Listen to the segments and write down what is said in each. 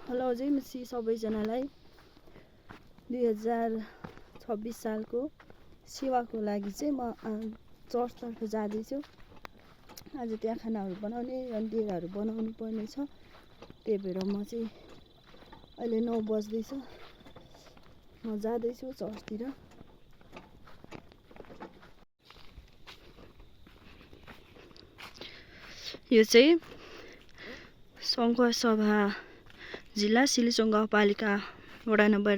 Hello जय मसी सबैजनालाई 2026 सालको सेवाको लागि चाहिँ म चर्चतर्फ जाँदैछु। आज त्यहाँ खानाहरू बनाउने र डेराहरू बनाउनु पर्ने छ। त्यही भएर म चाहिँ अहिले 9 बज्दैछ, म जाँदैछु चर्चतिर। यो चाहिँ शङ्कर सभा जिल्ला सिलिचोङ गाउँपालिका वडा नम्बर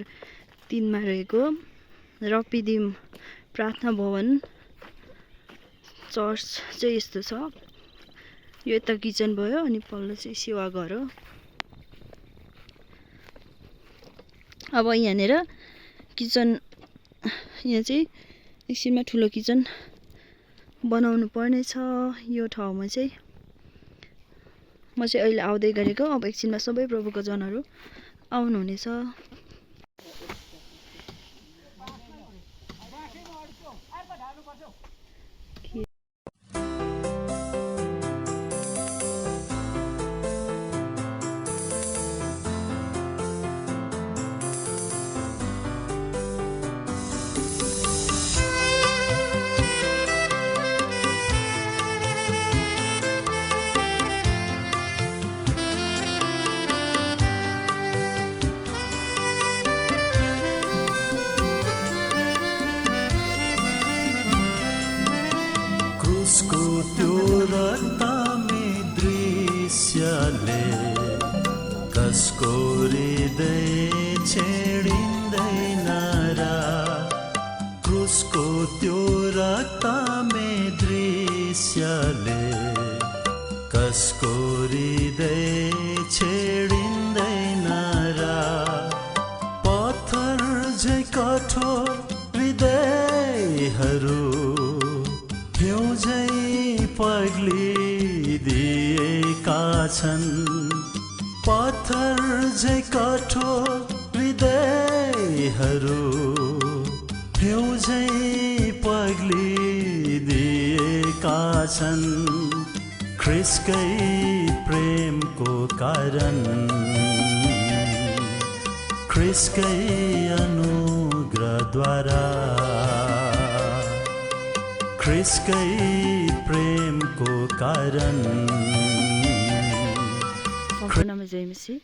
3 मा रहेको रपिदिम प्रार्थना भवन चर्च चाहिँ यस्तो छ। यो यता किचन भयो अनि पल्लो चाहिँ सेवा घर हो। अब यहाँनिर किचन, यहाँ चाहिँ एकछिनमा ठुलो किचन बनाउनु पर्ने छ। यो ठाउँमा चाहिँ म चाहिँ अहिले आउँदै गरेको। अब एकछिनमा सबै प्रभुको जनहरू आउनुहुनेछ। क्रुसको त्यो रक्तमे दृश्यले कसको हृदय छेडिँदैन र। क्रुसको त्यो रक्तमे दृश्यले कसको हृदय छेडिँदैन र। पत्थर झै कठोर हृदयहरू हिउँझै पग्लिदिएका छन्। पत्थर झै कठोर हृदयहरू हिउँझै पग्लिदिएका छन्। ख्रिस्टकै प्रेमको कारण, ख्रिस्टकै अनुग्रहद्वारा, ख्रिस्टकै प्रेमको कारण। नाम जय मसी।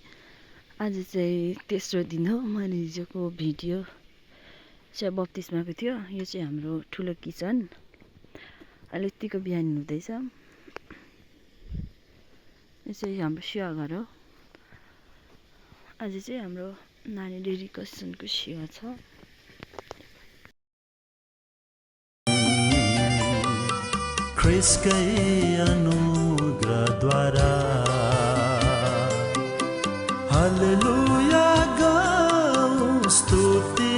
आज चाहिँ तेस्रो दिन हो। मैले हिजोको भिडियो चाहिँ बप्तिस्माको थियो। यो चाहिँ हाम्रो ठुलो किचन। अहिले यतिको बिहान हुँदैछ। यो चाहिँ हाम्रो सेवा घर हो। आज चाहिँ हाम्रो नानी डेडिकेसनको सेवा छ। ख्रिस्टकै अनुग्रहद्वारा हालेलुया गाऊ, स्तुति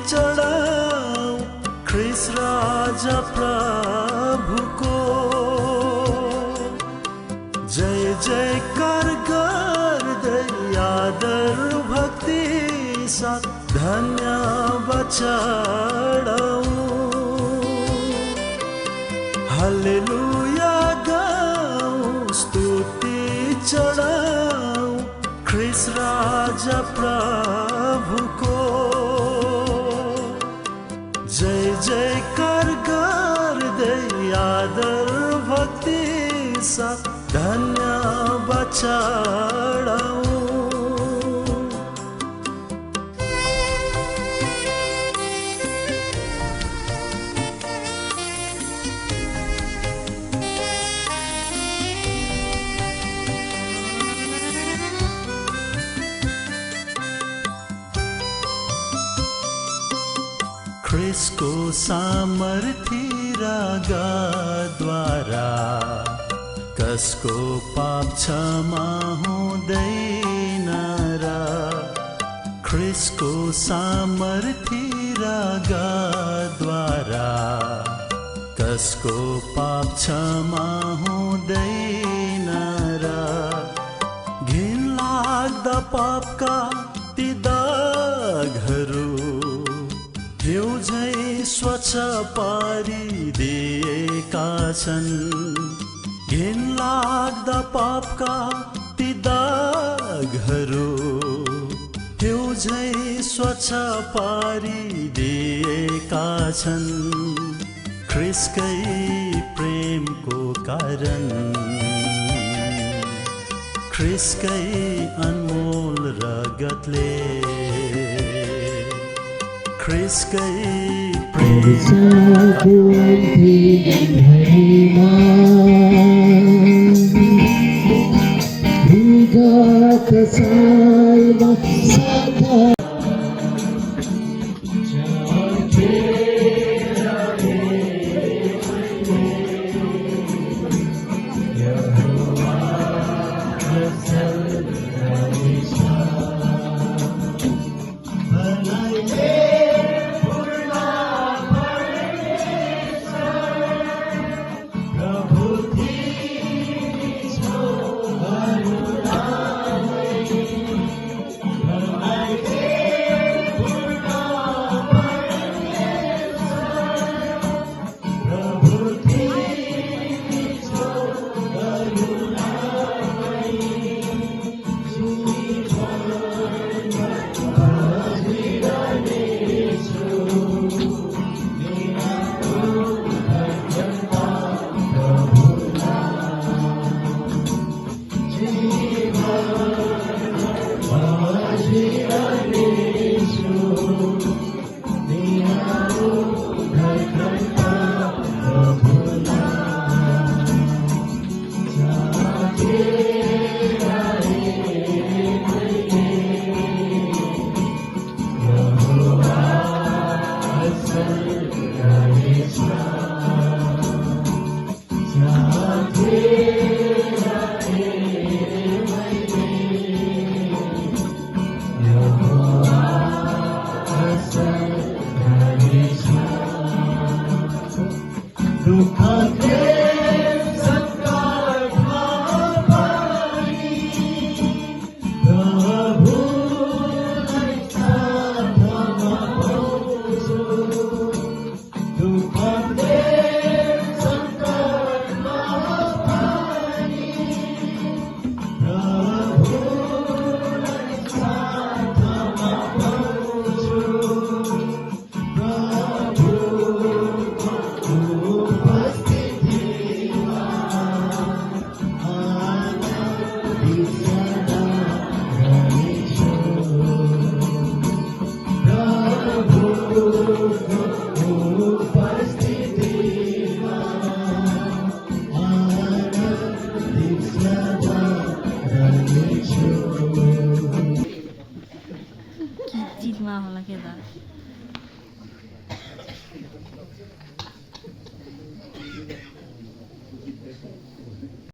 चढाऊ ख्रिस्ट राजा प्रभुको। जय जयकार गर्दै आदर भक्ति साथ धन्यवाद चढाऊ। हालेलुया गाऊ, स्तुति चढाऊ ख्रिस्ट राजा प्रभुको। जय जयकार गर्दै आदर भक्ति साथ धन्यवाद चढाऊ। ख्रिस्टको सामर्थी रागद्वारा कसको पाप क्षमा हुँदैन र। ख्रिस्टको सामर्थी रागद्वारा कसको पाप क्षमा हुँदैन र। घिनलाग्दा पापका ती दागहरू हिउँझै स्वच्छ पारिदिएका छन्। घिनलाग्दा पापका ती दागहरू हिउँझै स्वच्छ पारिदिएका छन् ख्रिस्टकै प्रेमको कारण ख्रिस्टकै अनमोल रगतले ख्रिस्टकै चितमा होला के त